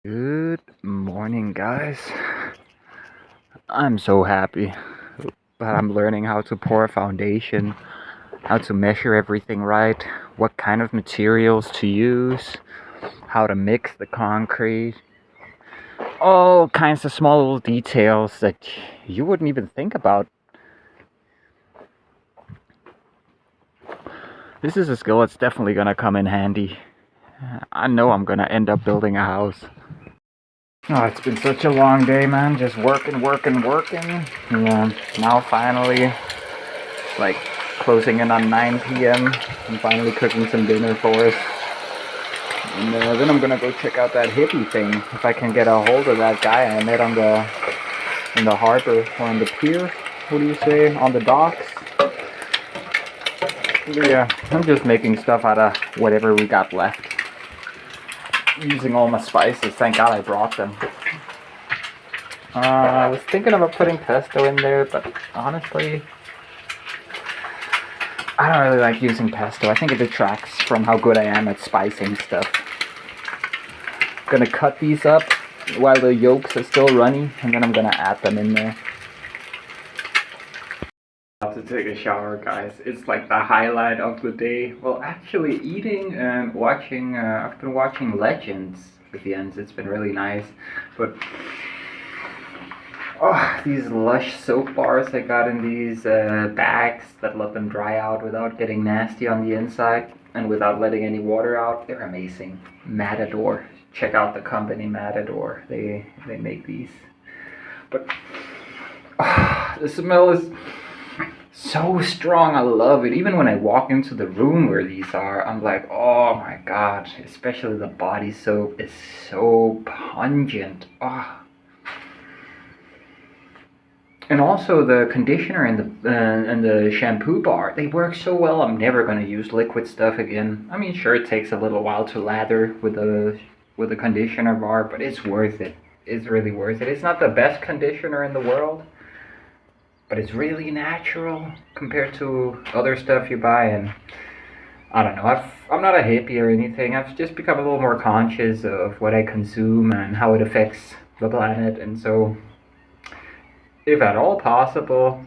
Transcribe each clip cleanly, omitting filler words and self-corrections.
Good morning, guys. I'm so happy that I'm learning how to pour a foundation, how to measure everything right, what kind of materials to use, how to mix the concrete, all kinds of small little details that you wouldn't even think about. This is a skill that's definitely gonna come in handy. I know I'm gonna end up building a house. Oh, it's been such a long day, man. Just working. And now finally, like, closing in on 9 p.m. I'm finally cooking some dinner for us. And then I'm gonna go check out that hippie thing. If I can get a hold of that guy I met in the harbor or on the pier. What do you say? On the docks. But yeah, I'm just making stuff out of whatever we got left. Using all my spices. Thank God I brought them. I was thinking about putting pesto in there, but honestly, I don't really like using pesto. I think it detracts from how good I am at spicing stuff. Gonna cut these up while the yolks are still runny, and then I'm gonna add them in there. About to take a shower, guys. It's like the highlight of the day. Well, actually, eating and watching. I've been watching Legends with Jens. It's been really nice, but oh, these lush soap bars I got in these bags that let them dry out without getting nasty on the inside and without letting any water out. They're amazing. Matador. Check out the company Matador. They make these. But the smell is so strong. I love it. Even when I walk into the room where these are, I'm like, oh my god. Especially the body soap is so pungent. Oh. And also the conditioner and the shampoo bar, they work so well. I'm never gonna use liquid stuff again. I mean, sure, it takes a little while to lather with the conditioner bar, but it's worth it. It's really worth it. It's not the best conditioner in the world, but it's really natural compared to other stuff you buy. And I don't know. I'm not a hippie or anything. I've just become a little more conscious of what I consume and how it affects the planet, and so, if at all possible,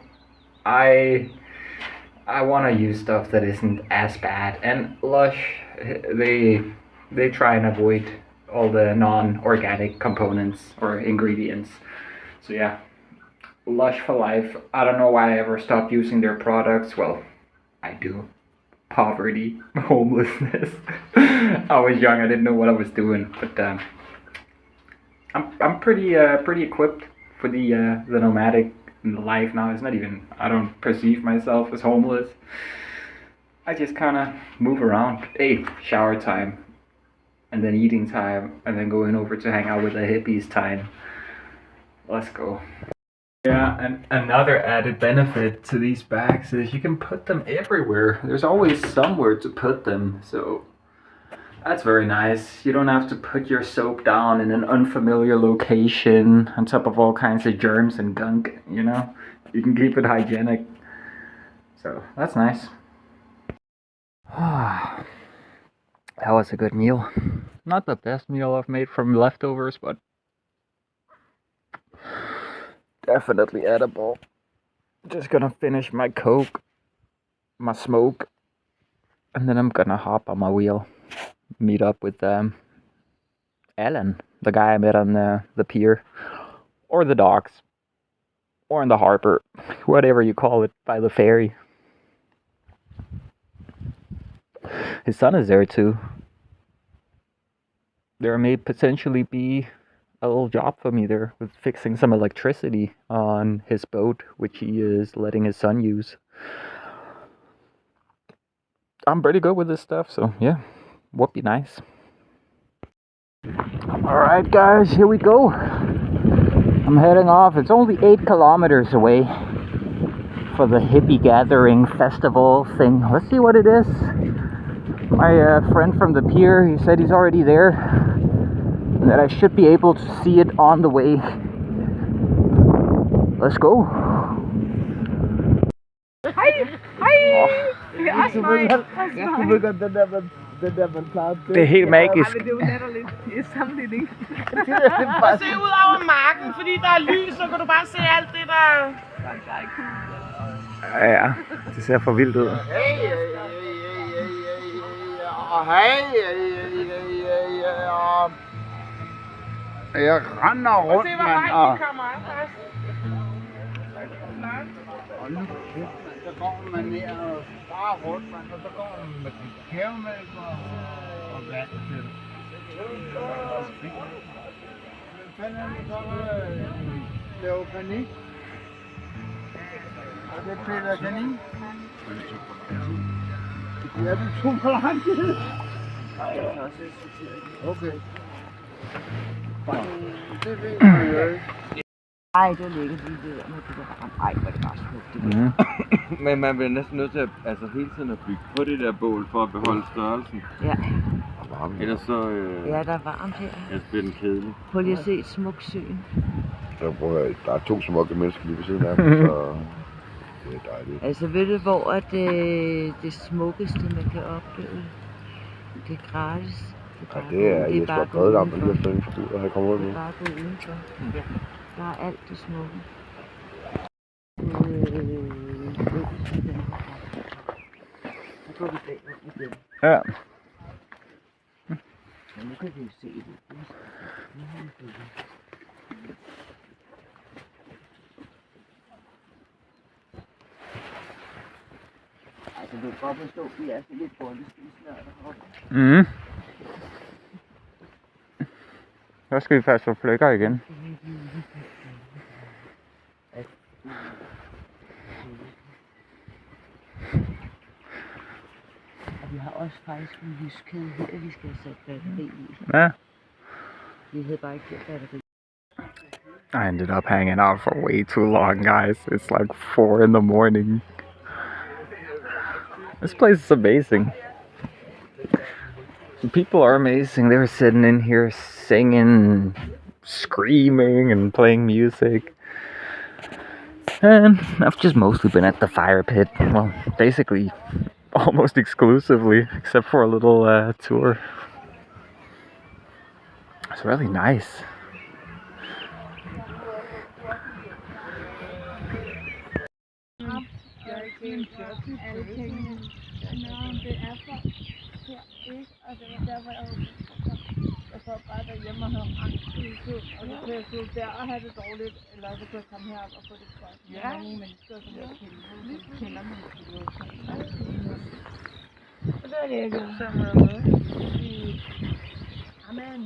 I want to use stuff that isn't as bad. And Lush, they try and avoid all the non-organic components or ingredients. So yeah, Lush for life. I don't know why I ever stopped using their products. Well, I do. Poverty, homelessness. I was young. I didn't know what I was doing, but I'm pretty equipped for the nomadic life now. It's not even, I don't perceive myself as homeless. I just kind of move around. Hey, shower time, and then eating time, and then going over to hang out with the hippies time. Let's go. Yeah, and another added benefit to these bags is you can put them everywhere. There's always somewhere to put them, so that's very nice. You don't have to put your soap down in an unfamiliar location on top of all kinds of germs and gunk, you know? You can keep it hygienic. So, that's nice. That was a good meal. Not the best meal I've made from leftovers, but definitely edible. Just gonna finish my Coke, my smoke, and then I'm gonna hop on my wheel. Meet up with Ellen, the guy I met on the pier, or the docks, or in the harbor, whatever you call it, by the ferry. His son is there too. There may potentially be a little job for me there with fixing some electricity on his boat, which he is letting his son use. I'm pretty good with this stuff, so yeah, would be nice. Alright guys, here we go. I'm heading off. It's only 8 kilometers away for the hippie gathering festival thing. Let's see what it is. My friend from the pier, he said he's already there, and that I should be able to see it on the way. Let's go. Hei! Hei! Vi er snart. Den der, man plejer at Det er helt magisk. Det er jo latterligt i sammenligning. Og se ud over marken, fordi der er lys, så kan du bare se alt det, der... Ja, det ser for vildt ud. Og hej, jeg render rundt, Se, hvor mand. vej de kommer af. Og nu kæft, så går man ned og sparer rundt, man, og så går man med kakaomælk og vand til. Hvad fanden er det så, laver panik? Og det piller kanin? Ja, du tog for lang tid. Okay. Det ved jeg jo ikke. Ej, det ligger lige der med det der. Ej, hvor er det bare smukt. Men man bliver næsten nødt til at, altså hele tiden at bygge på det der bål for at beholde størrelsen. Ja. Ellers så Ja, der er varmt her. ellers bliver den kedelig. Prøv lige at se et smukt søen. Der er 2 smukke mennesker lige ved siden af mig, så det er dejligt. Altså ved du, hvor at det smukkeste, man kan opleve, det er gratis. Ja, det er Jesper Brødlam, der lige har fået en forbi, og han kommer ud nu. Det er bare at gå udenfor. Der er alt det smukke. Så går vi bagud igen. Ja. Men nu kan vi jo se det. Altså, du kan godt forstå, at vi er så lidt bollespisnørder heroppe. Mhm. Så skal vi faktisk få flækker igen. Og vi har også faktisk en lyskæde her, vi skal have sat batteri i. Ja. Vi havde bare ikke batteri. I ended up hanging out for way too long, guys. It's like 4 in the morning. This place is amazing. The people are amazing. They were sitting in here singing, screaming, and playing music. And I've just mostly been at the fire pit. Well, basically, almost exclusively, except for a little tour. It's really nice. Alle pengene, det er for her, ikke? Og det var der, hvor jeg sad bare derhjemme og havde angst hele tiden. Og så kunne jeg sidde der og have det dårligt, eller så kunne jeg komme herop og få det godt. Ja. Nogle mennesker, som jeg kender mig til. Og det var det, jeg gjorde sammen med. Amen.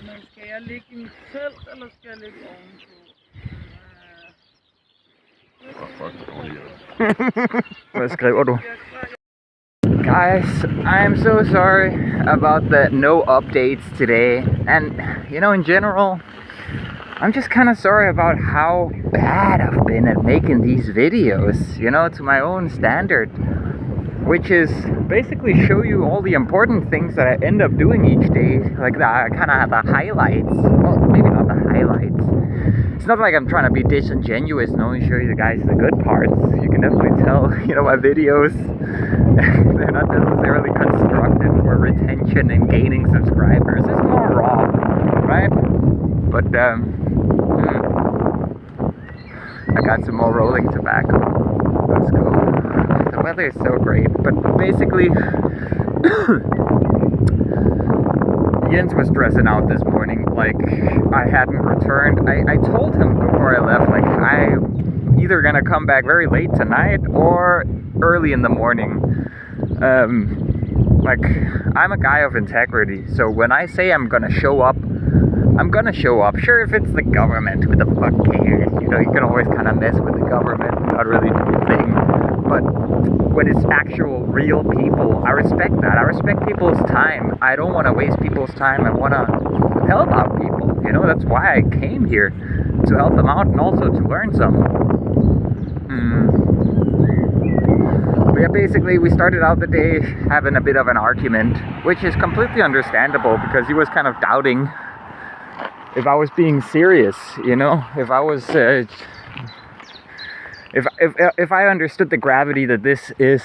Men skal jeg ligge i mit telt, eller skal jeg ligge ovenpå? Hvad skriver du? Guys, I am so sorry about the no updates today. And, you know, in general, I'm just kind of sorry about how bad I've been at making these videos, you know, to my own standard. Which is basically show you all the important things that I end up doing each day, like the kind of the highlights. Well, maybe not the highlights. It's not like I'm trying to be disingenuous and only show you the guys the good parts. You can definitely tell, you know, my videos, they're not necessarily constructed for retention and gaining subscribers. It's more raw, right? But I got some more rolling tobacco. Let's go. The weather is so great, but basically Jens was stressing out this morning, like I hadn't returned. I told him before I left, like I'm either gonna come back very late tonight or early in the morning. Like I'm a guy of integrity, so when I say I'm gonna show up, I'm gonna show up. Sure, if it's the government, who the fuck cares? You know, you can always kind of mess with the government, not really do a thing. But when it's actual real people, I respect that. I respect people's time. I don't want to waste people's time. I want to help out people. You know, that's why I came here, to help them out and also to learn some. But yeah, basically we started out the day having a bit of an argument, which is completely understandable because he was kind of doubting if I was being serious, you know, if I was if I understood the gravity that this is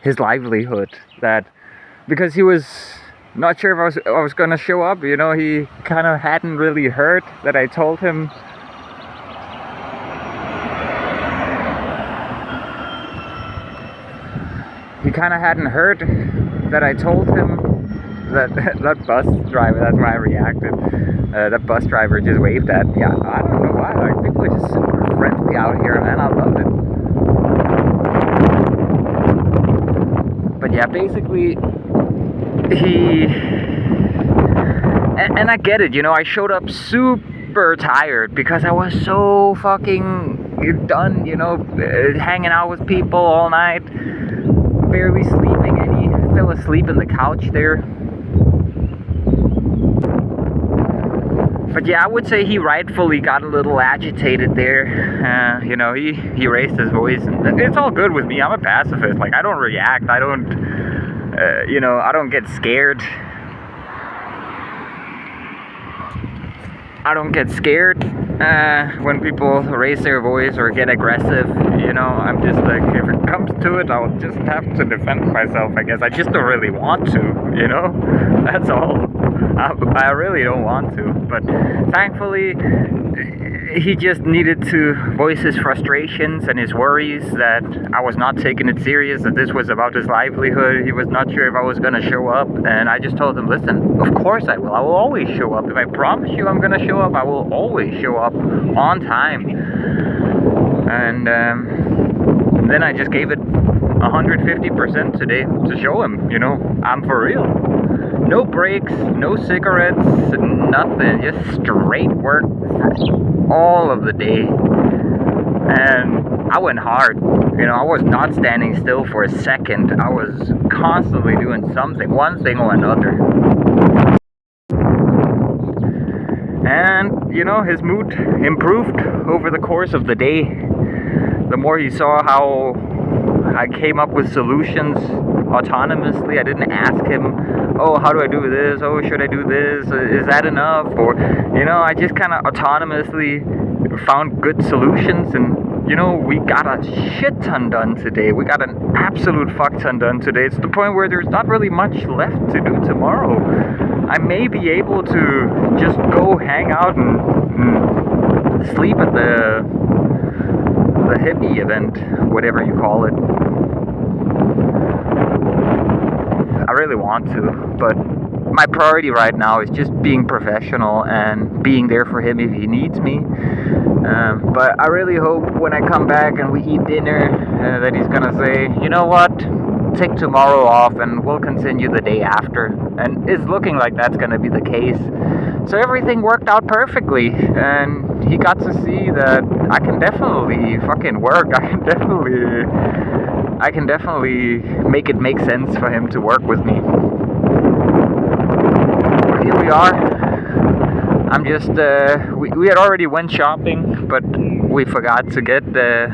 his livelihood, that because he was not sure if I was gonna show up, you know, he kind of hadn't really heard that I told him. He kind of hadn't heard that I told him that that bus driver, that's why I reacted. That bus driver just waved at me. I don't know why, like, people are just super friendly out here, man. I love it. But yeah, basically, and I get it, you know, I showed up super tired because I was so fucking done, you know, hanging out with people all night, barely sleeping, and he fell asleep in the couch there. But yeah, I would say he rightfully got a little agitated there. You know, he raised his voice, and it's all good with me. I'm a pacifist. Like, I don't react. I don't, you know, I don't get scared. I don't get scared when people raise their voice or get aggressive. You know, I'm just like, if it comes to it, I'll just have to defend myself, I guess. I just don't really want to, you know? That's all. I really don't want to. But thankfully, he just needed to voice his frustrations and his worries that I was not taking it serious, that this was about his livelihood. He was not sure if I was going to show up. And I just told him, listen, of course I will. I will always show up. If I promise you I'm going to show up, I will always show up on time. And then I just gave it 150% today to show him, you know, I'm for real. No breaks, no cigarettes, nothing, just straight work all of the day. And I went hard, you know, I was not standing still for a second. I was constantly doing something, one thing or another. And, you know, his mood improved over the course of the day. The more he saw how I came up with solutions autonomously. I didn't ask him, oh, how do I do this? Oh, should I do this? Is that enough? Or, you know, I just kind of autonomously found good solutions, and, you know, we got a shit ton done today. We got an absolute fuck ton done today. It's the point where there's not really much left to do tomorrow. I may be able to just go hang out and sleep at the hippie event, whatever you call it. I really want to, but my priority right now is just being professional and being there for him if he needs me. But I really hope when I come back and we eat dinner that he's gonna say, you know what, take tomorrow off and we'll continue the day after. And it's looking like that's gonna be the case. So everything worked out perfectly, and he got to see that I can definitely fucking work. I can definitely make it make sense for him to work with me. Here we are. I'm just, we had already went shopping, but we forgot to get the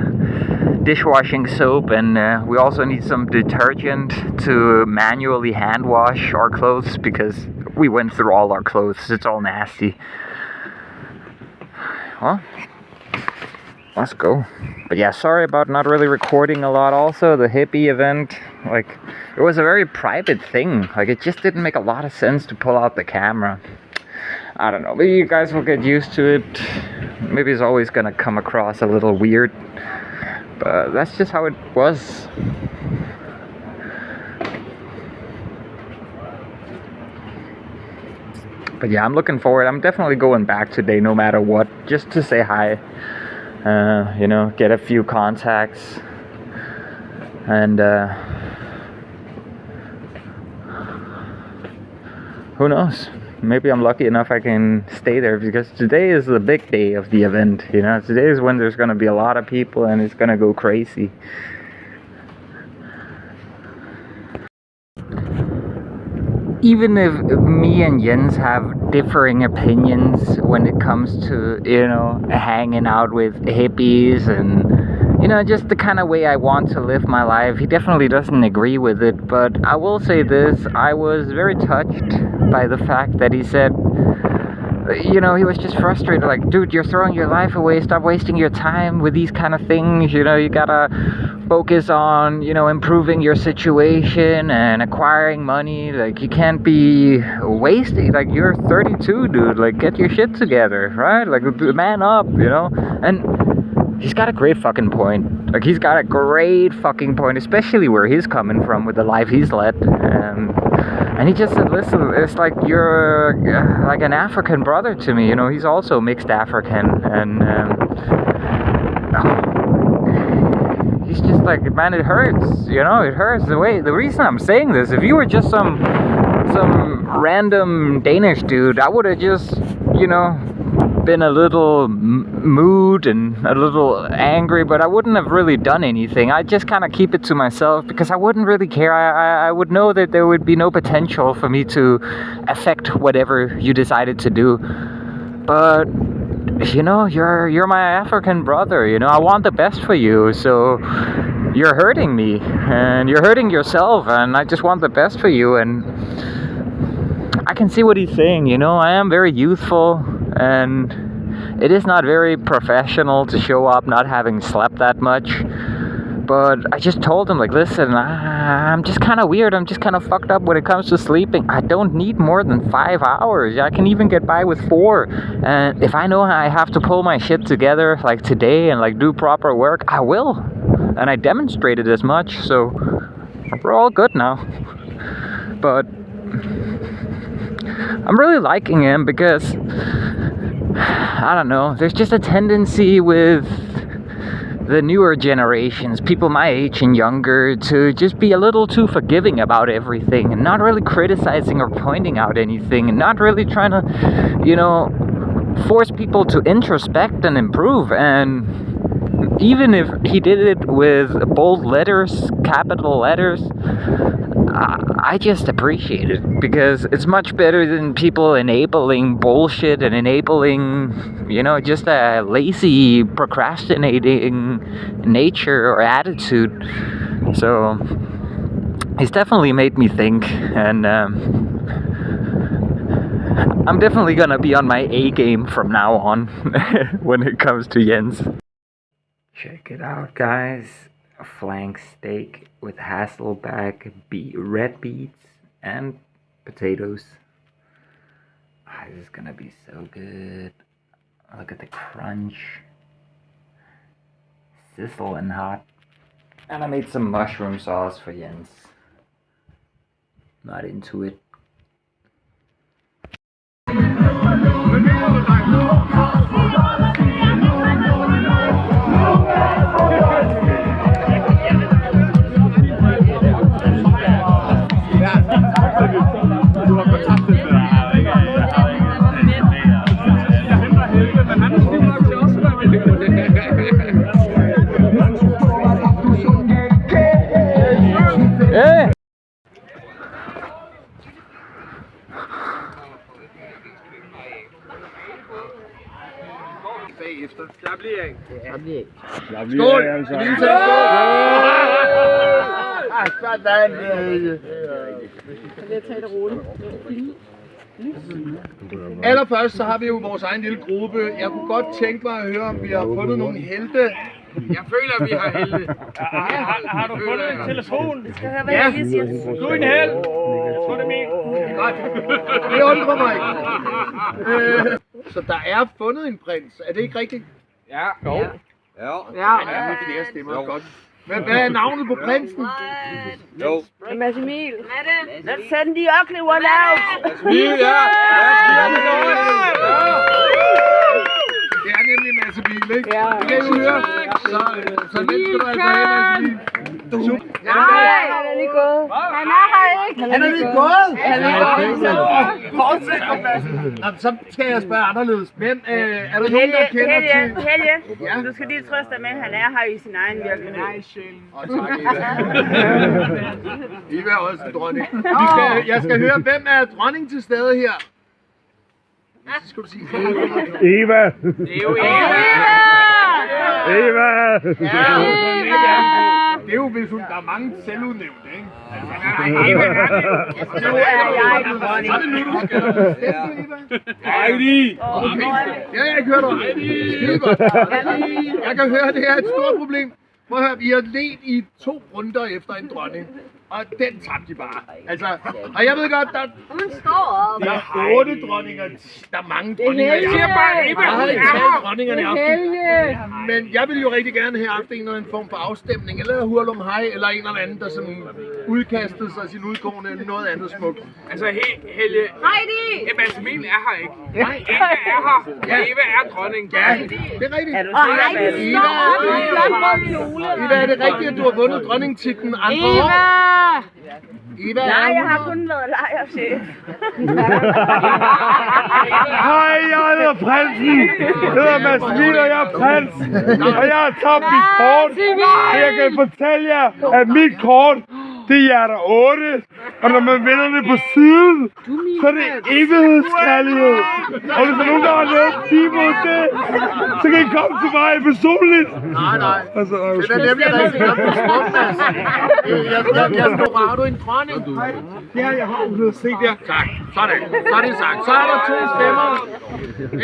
dishwashing soap, and we also need some detergent to manually hand wash our clothes because we went through all our clothes. It's all nasty. Well, let's go. But yeah, sorry about not really recording a lot. Also, the hippie event, like, it was a very private thing. Like, it just didn't make a lot of sense to pull out the camera. I don't know, maybe you guys will get used to it. Maybe it's always gonna come across a little weird, but that's just how it was. But yeah, I'm looking forward. I'm definitely going back today no matter what, just to say hi. You know, get a few contacts, and who knows, maybe I'm lucky enough I can stay there, because today is the big day of the event, you know. Today is when there's gonna be a lot of people and it's gonna go crazy. Even if me and Jens have differing opinions when it comes to, you know, hanging out with hippies and, you know, just the kind of way I want to live my life, he definitely doesn't agree with it. But I will say this, I was very touched by the fact that he said, you know, he was just frustrated, like, dude, you're throwing your life away, stop wasting your time with these kind of things, you know, you gotta focus on, you know, improving your situation and acquiring money, like, you can't be wasting, like, you're 32, dude, like, get your shit together, right, like, man up, you know, and he's got a great fucking point, like, he's got a great fucking point, especially where he's coming from with the life he's led, and he just said, listen, it's like you're like an African brother to me, you know, he's also mixed African, and he's just like, man, it hurts, you know, it hurts. The reason I'm saying this, if you were just some random Danish dude, I would have just, you know, been a little mood and a little angry, but I wouldn't have really done anything. I just kind of keep it to myself because I wouldn't really care. I would know that there would be no potential for me to affect whatever you decided to do. But you know, you're my African brother, you know, I want the best for you, so you're hurting me and you're hurting yourself, and I just want the best for you. And I can see what he's saying, you know, I am very youthful, and it is not very professional to show up not having slept that much. But I just told him, like, listen, I'm just kind of weird. I'm just kind of fucked up when it comes to sleeping. I don't need more than 5 hours. I can even get by with 4. And if I know I have to pull my shit together, like today, and like do proper work, I will. And I demonstrated as much, so we're all good now. But I'm really liking him because, I don't know, there's just a tendency with the newer generations, people my age and younger, to just be a little too forgiving about everything and not really criticizing or pointing out anything and not really trying to, you know, force people to introspect and improve. And even if he did it with bold letters, capital letters, I just appreciate it, because it's much better than people enabling bullshit and enabling, you know, just a lazy, procrastinating nature or attitude. So he's definitely made me think, and I'm definitely gonna be on my A game from now on when it comes to Jens. Check it out, guys. A flank steak with Hasselback, red beets, and potatoes. This is gonna be so good. Look at the crunch. Sizzling hot. And I made some mushroom sauce for Jens. Not into it. Hey! Bagefter. Slaplig. Skål! Sådan. Allerførst så har vi jo vores egen lille gruppe. Jeg kunne godt tænke mig at høre, om vi har fundet nogle helte. Jeg føler, vi har helte. Har du fundet en telefon? Vi skal høre, hvad Helge siger. Du er en held. Så er det min. Godt. Det undrer mig ikke. Så der er fundet en prins. Er det ikke rigtigt? Ja. Jo. Ja. Han er med flere stemmer. Godt. Men hvad er navnet på prinsen? Jo. Mads Emil. Let's send the ugly one out! Ja. Det er nemlig Mads Emil, ikke? Ja. Det kan I jo høre. Så den skal du altså have, Mads Emil. Nej, han er lige gået. Han er her ikke. Han er lige gået? Han er lige gået. Fortsæt, Mads. Så skal jeg spørge anderledes. Hvem er der nogen, der kender til? Helge, du skal lige trøste dig med, at han er her i sin egen virkelighed. Og tak, Eva. Eva er også en dronning. Jeg skal høre, hvem er dronning til stede her? Så skal du sige Eva! Det er jo Eva! Eva! Ja, det er jo, hvis hun, der er mange selvudnævnte, ikke? Altså, Nu er jeg dronning. så er det nu, du skal bestemme, Eva. Heidi! Ja, jeg kan høre dig. Skide godt. Jeg kan høre, det er et stort problem. Prøv at høre, vi har ledt i 2 runder efter en dronning. Og den tabte de bare. Altså, og jeg ved godt, Hun står op. der er 8 dronninger. Der er mange dronninger. Jeg siger bare, jeg har ikke talt dronningerne i aften. Men jeg vil jo rigtig gerne have haft en eller anden form for afstemning. Eller hurlum hej, eller en eller anden, der sådan udkastede sig sin udgående eller noget andet smukt. Altså, Helge... Heidi! Jamen, Emil er her ikke. Eva er her. Ja. Eva er dronning. Ja, det er rigtigt. Er du sikker på det? Står op i en flot rød kjole. Eva, er det rigtigt, at du har vundet dronningstitlen andre år? Eva Nej, jeg har kun været lejerchef. Hej, jeg hedder Prinsen. Jeg hedder Mads Emil, og jeg er prins. Og jeg har tabt mit kort. Og jeg kan fortælle jer, at mit kort, det er hjerter 8. Og når man vender det på siden, så er det evighedskærlighed. Og hvis der er nogen, der har noget at sige mod det, så kan I komme til mig personligt. Nej. Altså, Det er nemlig rigtigt. Jeg er smukt, Mads. Jeg står bare. Har du en dronning? Ja, jeg har blevet at se der. Tak. Sådan. Så er det sagt. Så er der 2 stemmer.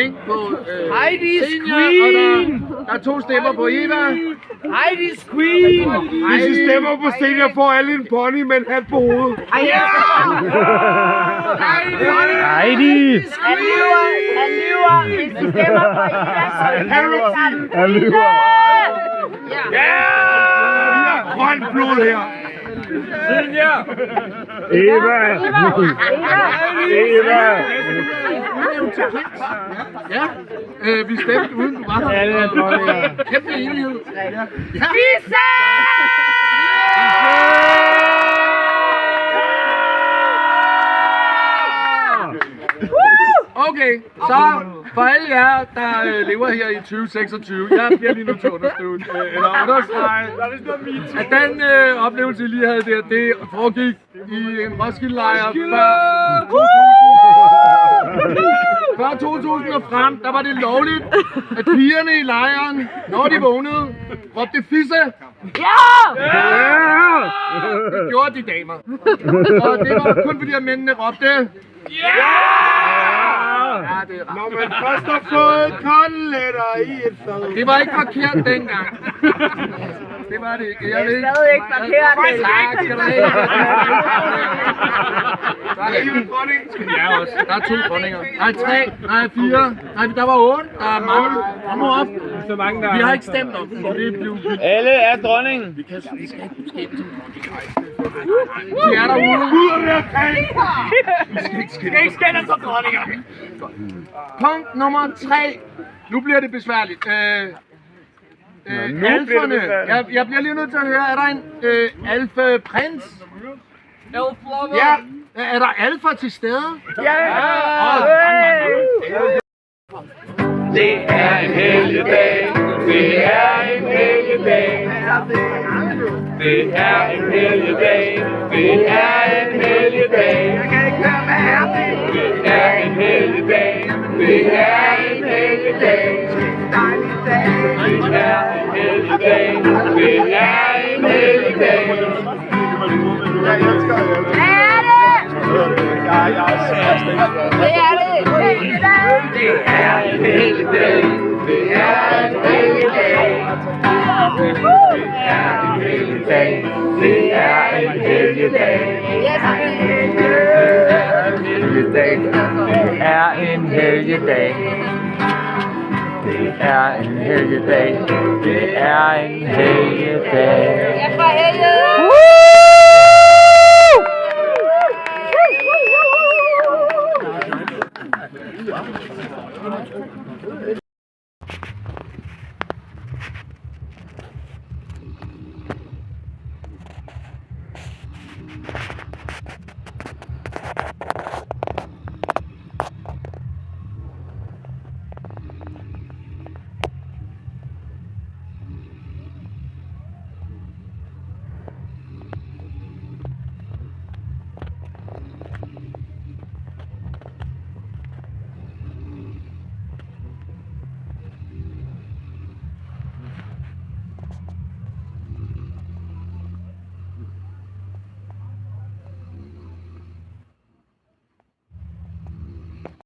Ikke på Heidi's Senior, og der er 2 stemmer på Eva. Heidi's Queen! Hvis I stemmer på senior, får alle en pony med en hat på hovedet. Heidi! Heidi! Han lyver. Hvis vi stemmer på Eva, så er vi alle sammen. Han lyver. Ja! Vi har grønt blod her. Senior! Eva! Eva! Ja, vi stemte uden du var her. Ja, det er dronninger. Kæmpe enighed. Ja. Pizza! Okay, så for alle jer, der lever her i 2026, jeg bliver lige nu til at understøve, eller understrege, at den oplevelse, I lige havde der, det foregik i en Roskilde-lejr før 2000 og frem, der var det lovligt, at pigerne i lejren, når de vågnede, råbte fisse. Ja! Det gjorde de damer. Og det var kun fordi, at mændene råbte. Ja, det er Når man først har fået koteletter i et fad. Det var ikke forkert dengang. Det var det ikke. Jeg ved ikke. Stadig ikke forkert. Tak skal du have. Ja, også. Der er 2 dronninger. Nej, 3. Nej, 4. Nej, der var 8. Der er mange. Kom op. Så mange der. Vi har ikke stemt om den. Det blev... Alle er dronningen. Vi skal ikke skænde som dronninger. De er derude. Vi skal ikke skænde som dronninger. Punkt nummer 3. Nu bliver det besværligt. Alferne. Jeg bliver lige nødt til at høre, er der en alfa-prins? Elflover! Ja. Er der alfa til stede? Ja! Det er en helgedag. Det er en helgedag. Det er en helgedag. Det er en helgedag. Jeg kan ikke høre, hvad er det? Det er en helgedag. Det er en helgedag. Det er en helgedag. Det er en helgedag. Jeg elsker det. Det er det! Det er en helgedag. Det er en helgedag. Det er en helgedag. Det er en helgedag. Yes, Det er en helgedag. Det er en helgedag. Det er en helgedag.